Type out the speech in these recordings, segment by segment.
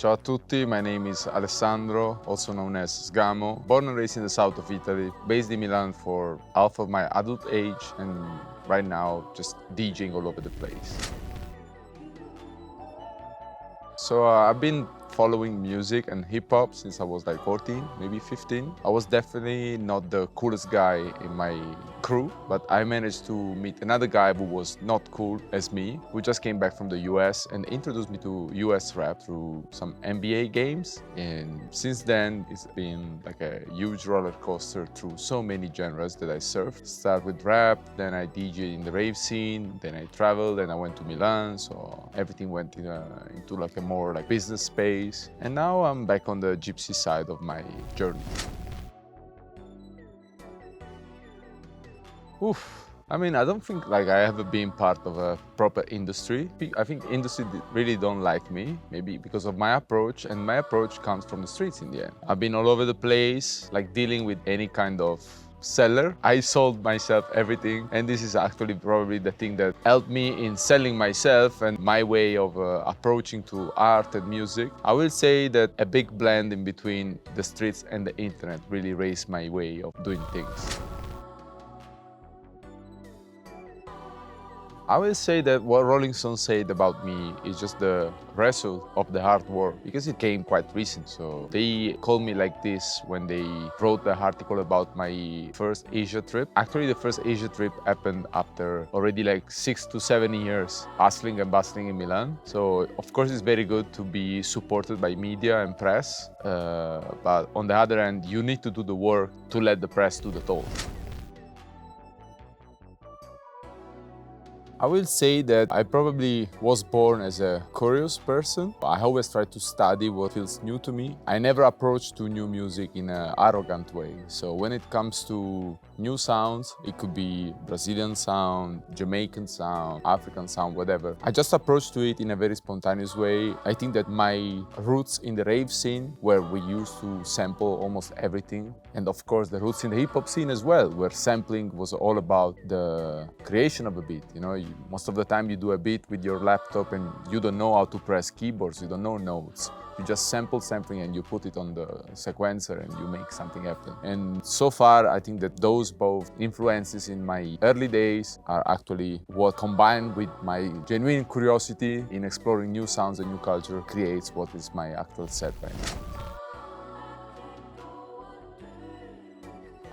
Ciao a tutti, my name is Alessandro, also known as Sgamo. Born and raised in the south of Italy, based in Milan for half of my adult age, and right now just DJing all over the place. So I've been following music and hip-hop since I was like 14, maybe 15. I was definitely not the coolest guy in my crew, but I managed to meet another guy who was not cool as me, who just came back from the US and introduced me to US rap through some NBA games. And since then, it's been like a huge roller coaster through so many genres that I surfed. Start with rap, then I DJed in the rave scene, then I traveled, and I went to Milan, so everything went into like a more like business space. And now I'm back on the gypsy side of my journey. Oof. I mean, I don't think like I ever been part of a proper industry. I think industry really don't like me, maybe because of my approach, and my approach comes from the streets in the end. I've been all over the place, like dealing with any kind of seller. I sold myself everything, and this is actually probably the thing that helped me in selling myself and my way of approaching to art and music. I will say that a big blend in between the streets and the internet really raised my way of doing things. I will say that what Rolling Stone said about me is just the result of the hard work, because it came quite recent. So they called me like this when they wrote the article about my first Asia trip. Actually, the first Asia trip happened after already like 6 to 7 years hustling and bustling in Milan. So of course, it's very good to be supported by media and press. But on the other hand, you need to do the work to let the press do the talk. I will say that I probably was born as a curious person. I always try to study what feels new to me. I never approach to new music in an arrogant way. So when it comes to new sounds, it could be Brazilian sound, Jamaican sound, African sound, whatever. I just approach to it in a very spontaneous way. I think that my roots in the rave scene, where we used to sample almost everything, and of course the roots in the hip-hop scene as well, where sampling was all about the creation of a beat. You know, most of the time you do a beat with your laptop and you don't know how to press keyboards, you don't know notes. You just sample something and you put it on the sequencer and you make something happen. And so far, I think that those both influences in my early days are actually what, combined with my genuine curiosity in exploring new sounds and new culture, creates what is my actual set right now.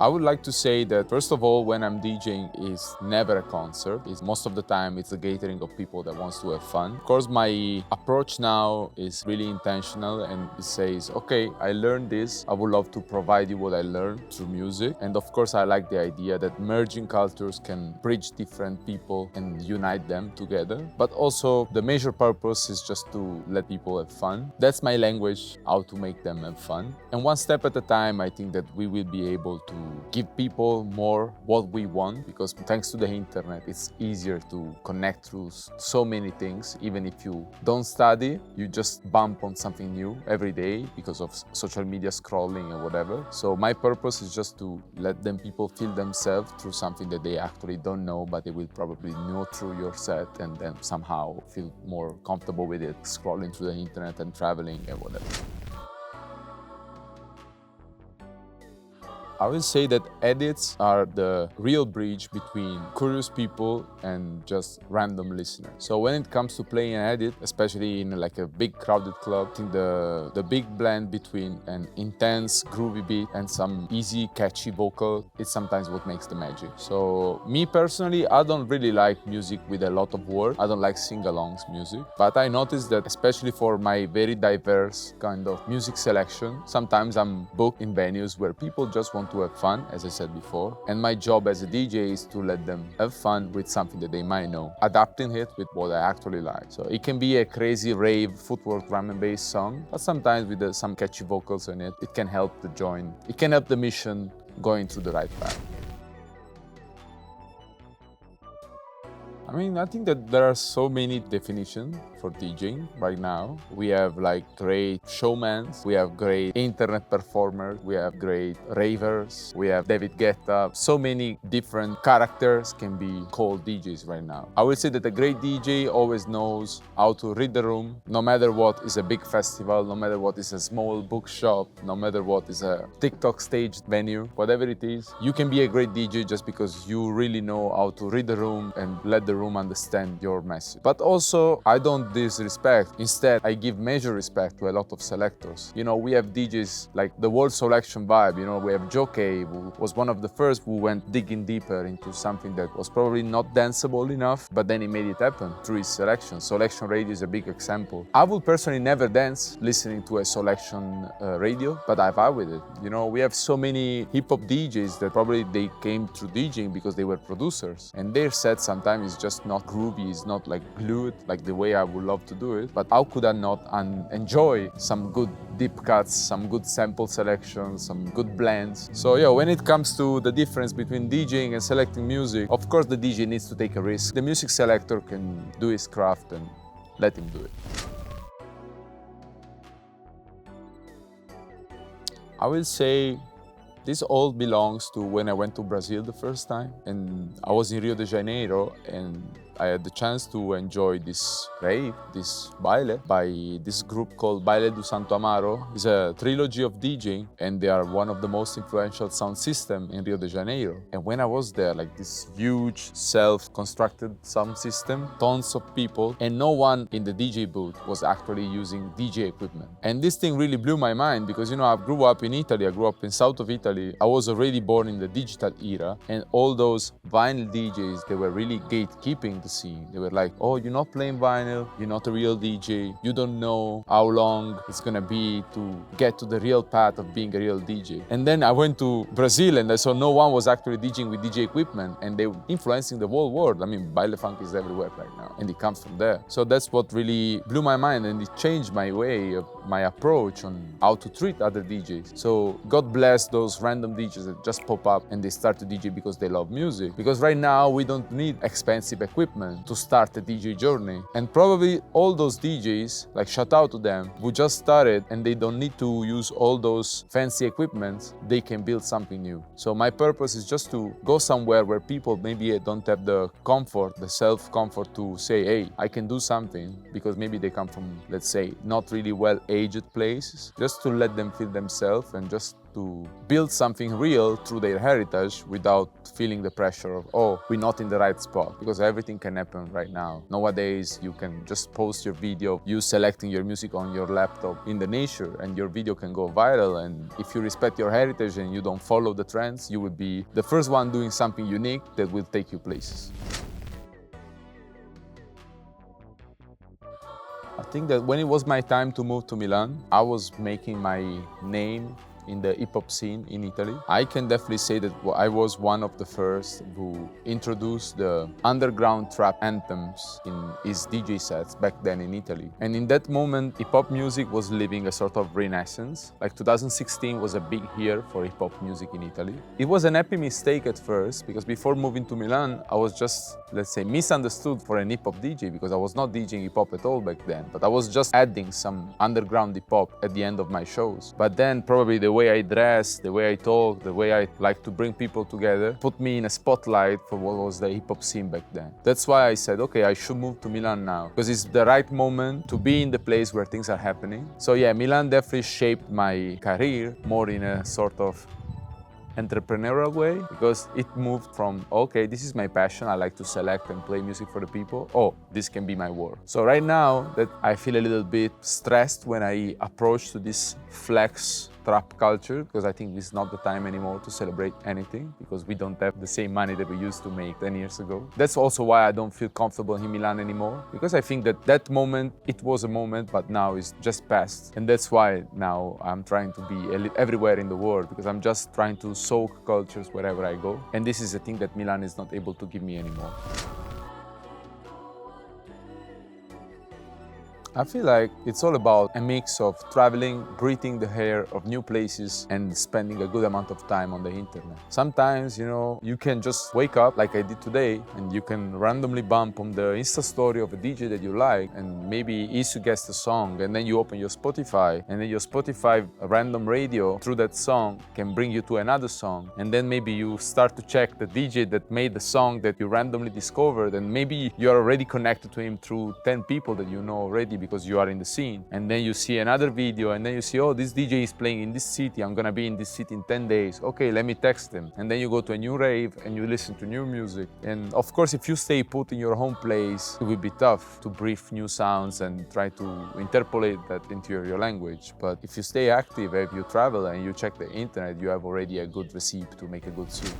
I would like to say that, first of all, when I'm DJing, it's never a concert. Most of the time, it's a gathering of people that wants to have fun. Of course, my approach now is really intentional, and it says, okay, I learned this. I would love to provide you what I learned through music. And of course, I like the idea that merging cultures can bridge different people and unite them together. But also, the major purpose is just to let people have fun. That's my language, how to make them have fun. And one step at a time, I think that we will be able to give people more what we want, because thanks to the internet, it's easier to connect through so many things. Even if you don't study, you just bump on something new every day because of social media scrolling or whatever. So my purpose is just to let people feel themselves through something that they actually don't know, but they will probably know through your set, and then somehow feel more comfortable with it, scrolling through the internet and traveling and whatever. I will say that edits are the real bridge between curious people and just random listeners. So when it comes to playing an edit, especially in like a big crowded club, I think the big blend between an intense groovy beat and some easy catchy vocal is sometimes what makes the magic. So me personally, I don't really like music with a lot of words. I don't like sing-alongs music, but I noticed that especially for my very diverse kind of music selection, sometimes I'm booked in venues where people just want to have fun, as I said before. And my job as a DJ is to let them have fun with something that they might know, adapting it with what I actually like. So it can be a crazy rave, footwork, drum and bass song, but sometimes with some catchy vocals in it, it can help the joint, it can help the mission going through the right path. I mean, I think that there are so many definitions for DJing right now. We have like great showmen, we have great internet performers, we have great ravers, we have David Guetta. So many different characters can be called DJs right now. I would say that a great DJ always knows how to read the room, no matter what is a big festival, no matter what is a small bookshop, no matter what is a TikTok staged venue, whatever it is. You can be a great DJ just because you really know how to read the room and let the room understand your message. But also, I don't disrespect. Instead, I give major respect to a lot of selectors. You know, we have DJs like the World Selection vibe. You know, we have Joe K, who was one of the first who went digging deeper into something that was probably not danceable enough, but then he made it happen through his selection. Selection radio is a big example. I would personally never dance listening to a selection radio, but I vibe with it. You know, we have so many hip-hop DJs that probably they came through DJing because they were producers, and their set sometimes is just not groovy, it's not like glued like the way I would love to do it. But how could I not enjoy some good deep cuts, some good sample selections, some good blends? So yeah, when it comes to the difference between DJing and selecting music, of course the DJ needs to take a risk. The music selector can do his craft and let him do it. I will say this all belongs to when I went to Brazil the first time, and I was in Rio de Janeiro, and I had the chance to enjoy this rave, this baile, by this group called Baile do Santo Amaro. It's a trilogy of DJing, and they are one of the most influential sound system in Rio de Janeiro. And when I was there, like this huge self-constructed sound system, tons of people, and no one in the DJ booth was actually using DJ equipment. And this thing really blew my mind because, you know, I grew up in Italy, I grew up in south of Italy. I was already born in the digital era, and all those vinyl DJs, they were really gatekeeping the scene. They were like, oh, you're not playing vinyl, you're not a real DJ, you don't know how long it's gonna be to get to the real path of being a real DJ. And then I went to Brazil and I saw no one was actually DJing with DJ equipment, and they were influencing the whole world. I mean, baile funk is everywhere right now, and it comes from there. So that's what really blew my mind, and it changed my way of my approach on how to treat other DJs. So God bless those random DJs that just pop up and they start to DJ because they love music. Because right now we don't need expensive equipment to start a DJ journey. And probably all those DJs, like shout out to them, who just started and they don't need to use all those fancy equipment, they can build something new. So my purpose is just to go somewhere where people maybe don't have the comfort, the self-comfort to say, hey, I can do something, because maybe they come from, let's say, not really well-aged places, just to let them feel themselves and just to build something real through their heritage without feeling the pressure of, oh, we're not in the right spot, because everything can happen right now. Nowadays, you can just post your video, you selecting your music on your laptop in the nature, and your video can go viral. And if you respect your heritage and you don't follow the trends, you will be the first one doing something unique that will take you places. I think that when it was my time to move to Milan, I was making my name in the hip-hop scene in Italy. I can definitely say that I was one of the first who introduced the underground trap anthems in his DJ sets back then in Italy. And in that moment, hip-hop music was living a sort of renaissance. Like 2016 was a big year for hip-hop music in Italy. It was an happy mistake at first, because before moving to Milan, I was just, let's say, misunderstood for an hip-hop DJ, because I was not DJing hip-hop at all back then, but I was just adding some underground hip-hop at the end of my shows. But then probably the way I dress, the way I talk, the way I like to bring people together, put me in a spotlight for what was the hip-hop scene back then. That's why I said, okay, I should move to Milan now, because it's the right moment to be in the place where things are happening. So yeah, Milan definitely shaped my career more in a sort of entrepreneurial way, because it moved from, okay, this is my passion, I like to select and play music for the people, oh, this can be my work. So right now that I feel a little bit stressed when I approach to this flex trap culture, because I think this is not the time anymore to celebrate anything, because we don't have the same money that we used to make 10 years ago. That's also why I don't feel comfortable in Milan anymore, because I think that that moment, it was a moment, but now it's just past. And that's why now I'm trying to be everywhere in the world, because I'm just trying to soak cultures wherever I go. And this is a thing that Milan is not able to give me anymore. I feel like it's all about a mix of traveling, breathing the air of new places, and spending a good amount of time on the internet. Sometimes, you can just wake up like I did today, and you can randomly bump on the Insta story of a DJ that you like, and maybe he suggests a song, and then you open your Spotify, and then your Spotify random radio through that song can bring you to another song, and then maybe you start to check the DJ that made the song that you randomly discovered, and maybe you are already connected to him through 10 people that you know already because you are in the scene. And then you see another video, and then you see, oh, this DJ is playing in this city, I'm gonna be in this city in 10 days. Okay, let me text him. And then you go to a new rave and you listen to new music. And of course, if you stay put in your home place, it will be tough to brief new sounds and try to interpolate that into your language. But if you stay active, if you travel and you check the internet, you have already a good recipe to make a good soup.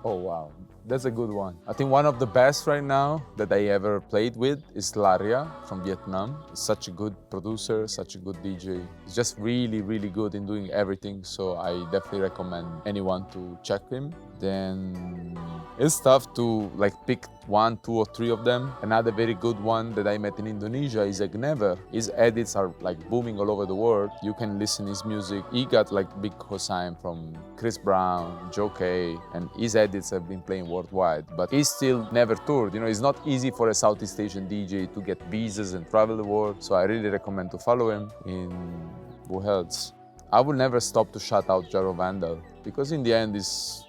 Oh wow, that's a good one. I think one of the best right now that I ever played with is Laria from Vietnam. He's such a good producer, such a good DJ. He's just really, really good in doing everything, so I definitely recommend anyone to check him. Then it's tough to pick 1, 2, or 3 of them. Another very good one that I met in Indonesia is Agnever. His edits are booming all over the world. You can listen his music. He got big cosign from Chris Brown, Joe K, and his edits have been playing worldwide. But he's still never toured. It's not easy for a Southeast Asian DJ to get visas and travel the world. So I really recommend to follow him. Who else? I will never stop to shout out Jaro Vandal, because in the end,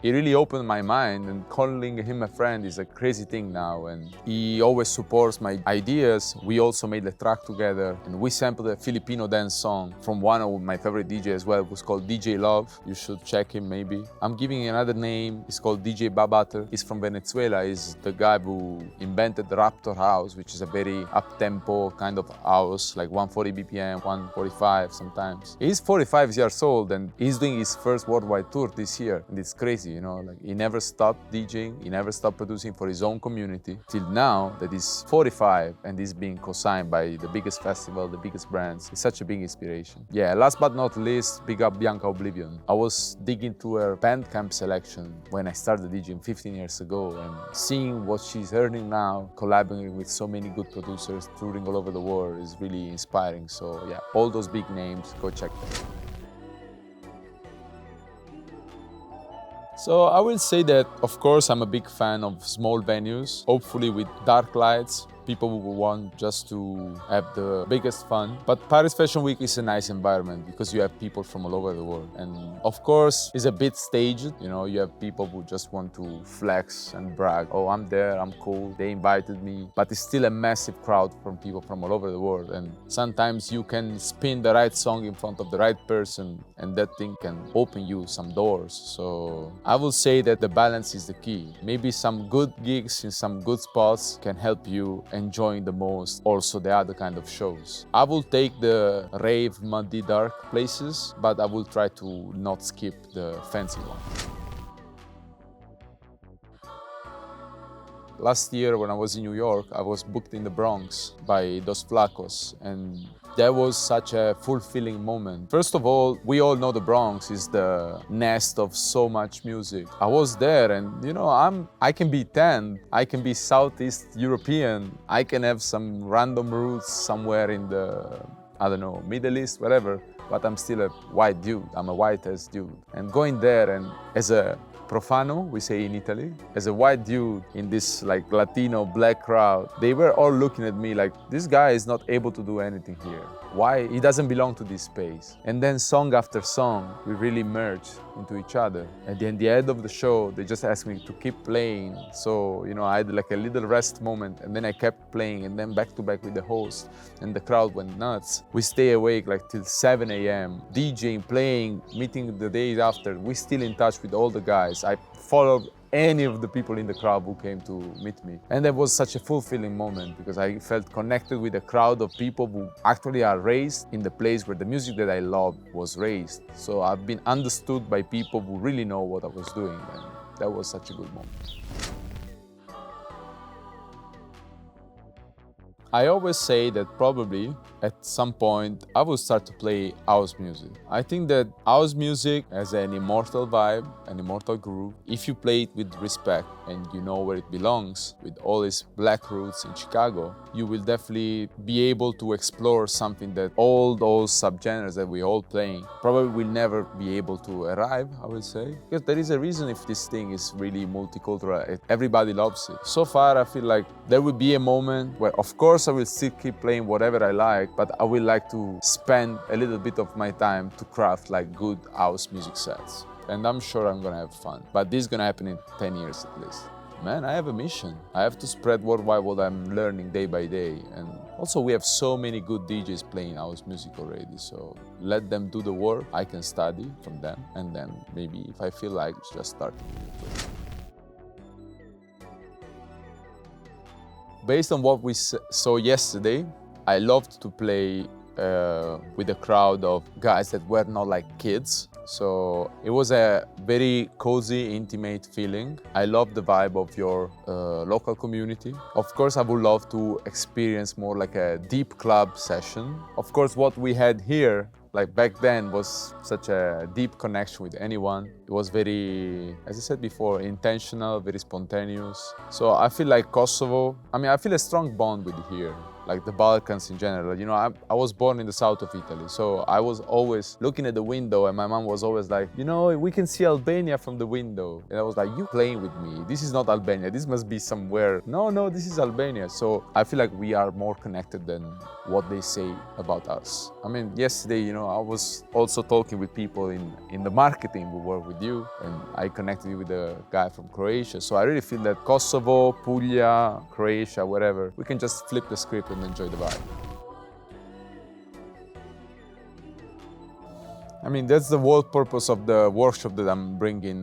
he really opened my mind, and calling him a friend is a crazy thing now, and he always supports my ideas. We also made a track together, and we sampled a Filipino dance song from one of my favorite DJs as well, who's called DJ Love. You should check him maybe. I'm giving another name, he's called DJ Babater. He's from Venezuela. He's the guy who invented the Raptor House, which is a very up-tempo kind of house, 140 BPM, 145 sometimes. He's 45 years old, and he's doing his first worldwide tour this year, and it's crazy, he never stopped DJing, he never stopped producing for his own community till now that he's 45 and he's being co-signed by the biggest festival, the biggest brands. It's such a big inspiration. Yeah, last but not least, big up Bianca Oblivion. I was digging through her Bandcamp selection when I started DJing 15 years ago, and seeing what she's earning now, collaborating with so many good producers, touring all over the world, is really inspiring. So yeah, all those big names, go check them. So I will say that, of course, I'm a big fan of small venues, hopefully with dark lights, people who want just to have the biggest fun. But Paris Fashion Week is a nice environment because you have people from all over the world. And of course, it's a bit staged. You have people who just want to flex and brag. Oh, I'm there, I'm cool, they invited me. But it's still a massive crowd from people from all over the world. And sometimes you can spin the right song in front of the right person, and that thing can open you some doors. So I will say that the balance is the key. Maybe some good gigs in some good spots can help you enjoying the most also the other kind of shows. I will take the rave, muddy, dark places, but I will try to not skip the fancy ones. Last year when I was in New York, I was booked in the Bronx by Dos Flacos, and that was such a fulfilling moment. First of all, we all know the Bronx is the nest of so much music. I was there, and I can be tan, I can be Southeast European, I can have some random roots somewhere in the, Middle East, whatever, but I'm still a white dude, I'm a white-ass dude. And going there, and as a profano, we say in Italy, as a white dude in this Latino black crowd, they were all looking at me like, this guy is not able to do anything here. Why? He doesn't belong to this space. And then song after song, we really merged into each other. And then the end of the show, they just asked me to keep playing. So, I had a little rest moment, and then I kept playing, and then back to back with the host, and the crowd went nuts. We stay awake till 7 a.m., DJing, playing, meeting the days after. We're still in touch with all the guys. I followed any of the people in the crowd who came to meet me. And that was such a fulfilling moment because I felt connected with a crowd of people who actually are raised in the place where the music that I love was raised. So I've been understood by people who really know what I was doing, and that was such a good moment. I always say that probably at some point I will start to play house music. I think that house music has an immortal vibe, an immortal groove. If you play it with respect and you know where it belongs, with all its black roots in Chicago, you will definitely be able to explore something that all those subgenres that we all playing probably will never be able to arrive, I will say. Because there is a reason if this thing is really multicultural, everybody loves it. So far I feel like there will be a moment where of course I will still keep playing whatever I like, but I will like to spend a little bit of my time to craft like good house music sets. And I'm sure I'm gonna have fun. But this is gonna happen in 10 years at least. Man, I have a mission. I have to spread worldwide what I'm learning day by day. And also we have so many good DJs playing house music already, so let them do the work. I can study from them, and then maybe if I feel like just start. Based on what we saw yesterday, I loved to play with a crowd of guys that were not like kids. So it was a very cozy, intimate feeling. I love the vibe of your local community. Of course, I would love to experience more like a deep club session. Of course, what we had here, like back then, was such a deep connection with anyone. It was very, as I said before, intentional, very spontaneous. So I feel like Kosovo, I feel a strong bond with here. Like the Balkans in general. You know, I was born in the south of Italy, so I was always looking at the window and my mom was always like, you know, we can see Albania from the window. And I was like, you playing with me. This is not Albania. This must be somewhere. No, this is Albania. So I feel like we are more connected than what they say about us. Yesterday, you know, I was also talking with people in the marketing who work with you, and I connected with a guy from Croatia. So I really feel that Kosovo, Puglia, Croatia, whatever, we can just flip the script and enjoy the vibe. That's the whole purpose of the workshop that I'm bringing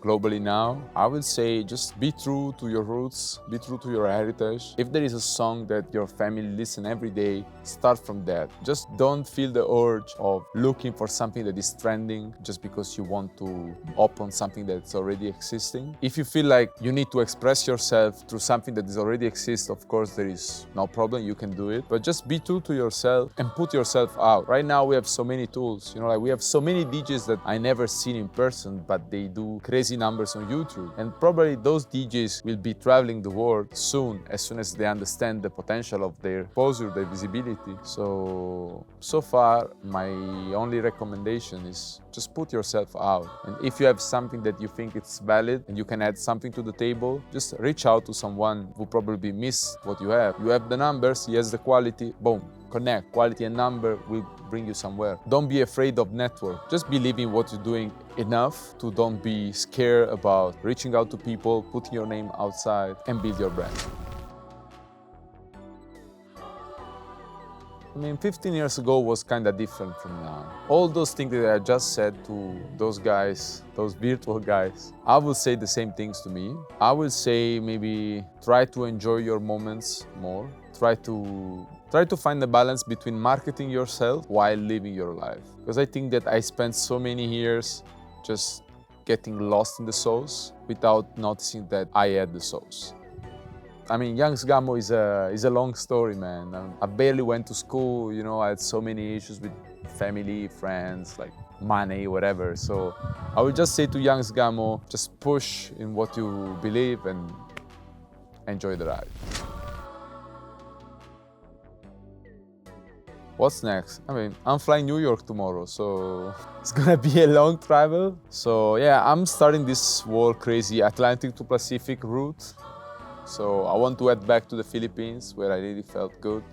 globally now. I would say just be true to your roots, be true to your heritage. If there is a song that your family listen every day, start from that. Just don't feel the urge of looking for something that is trending just because you want to open something that's already existing. If you feel like you need to express yourself through something that is already exists, of course there is no problem, you can do it. But just be true to yourself and put yourself out. Right now we have so many tools, you know, like we have so many DJs that I never seen in person, but they do crazy numbers on YouTube. And probably those DJs will be traveling the world soon as they understand the potential of their exposure, their visibility. So far, my only recommendation is just put yourself out. And if you have something that you think it's valid and you can add something to the table, just reach out to someone who probably missed what you have. You have the numbers, he has the quality, boom. Connect. Quality and number will bring you somewhere. Don't be afraid of network. Just believe in what you're doing enough to don't be scared about reaching out to people, putting your name outside, and build your brand. 15 years ago was kind of different from now. All those things that I just said to those guys, those virtual guys, I will say the same things to me. I will say maybe try to enjoy your moments more. Try to find the balance between marketing yourself while living your life. Because I think that I spent so many years just getting lost in the sauce without noticing that I had the sauce. Young Sgamo is a long story, man. I barely went to school, you know, I had so many issues with family, friends, like money, whatever. So I would just say to Young Sgamo, just push in what you believe and enjoy the ride. What's next? I'm flying New York tomorrow, so it's gonna be a long travel. So yeah, I'm starting this whole crazy Atlantic to Pacific route. So I want to head back to the Philippines where I really felt good.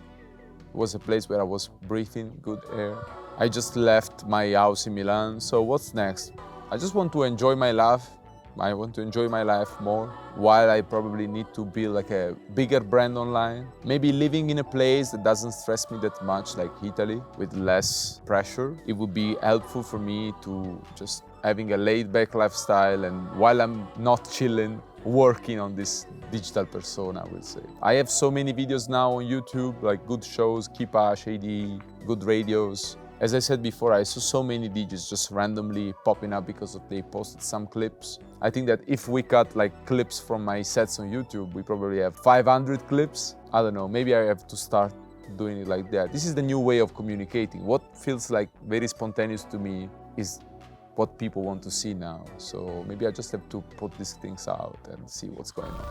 It was a place where I was breathing good air. I just left my house in Milan, so what's next? I just want to enjoy my life. I want to enjoy my life more while I probably need to build like a bigger brand online. Maybe living in a place that doesn't stress me that much, like Italy, with less pressure. It would be helpful for me to just having a laid-back lifestyle, and while I'm not chilling, working on this digital persona, I will say. I have so many videos now on YouTube, like good shows, Kipash, AD, good radios. As I said before, I saw so many DJs just randomly popping up because they posted some clips. I think that if we cut like clips from my sets on YouTube, we probably have 500 clips I don't know, maybe I have to start doing it like that. This is the new way of communicating. What feels like very spontaneous to me is what people want to see now. So maybe I just have to put these things out and see what's going on.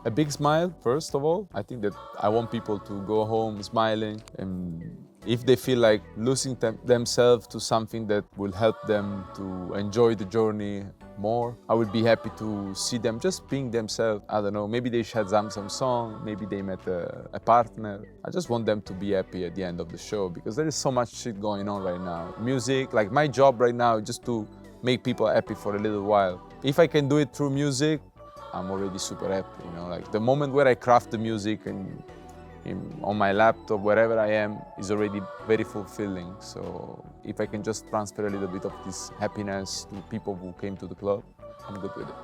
A big smile, first of all. I think that I want people to go home smiling, and if they feel like losing themselves to something that will help them to enjoy the journey more, I would be happy to see them just being themselves. I don't know, maybe they Shazam some song, maybe they met a partner. I just want them to be happy at the end of the show, because there is so much shit going on right now. Music, like my job right now is just to make people happy for a little while. If I can do it through music, I'm already super happy, you know, like the moment where I craft the music and on my laptop, wherever I am, is already very fulfilling. So if I can just transfer a little bit of this happiness to people who came to the club, I'm good with it.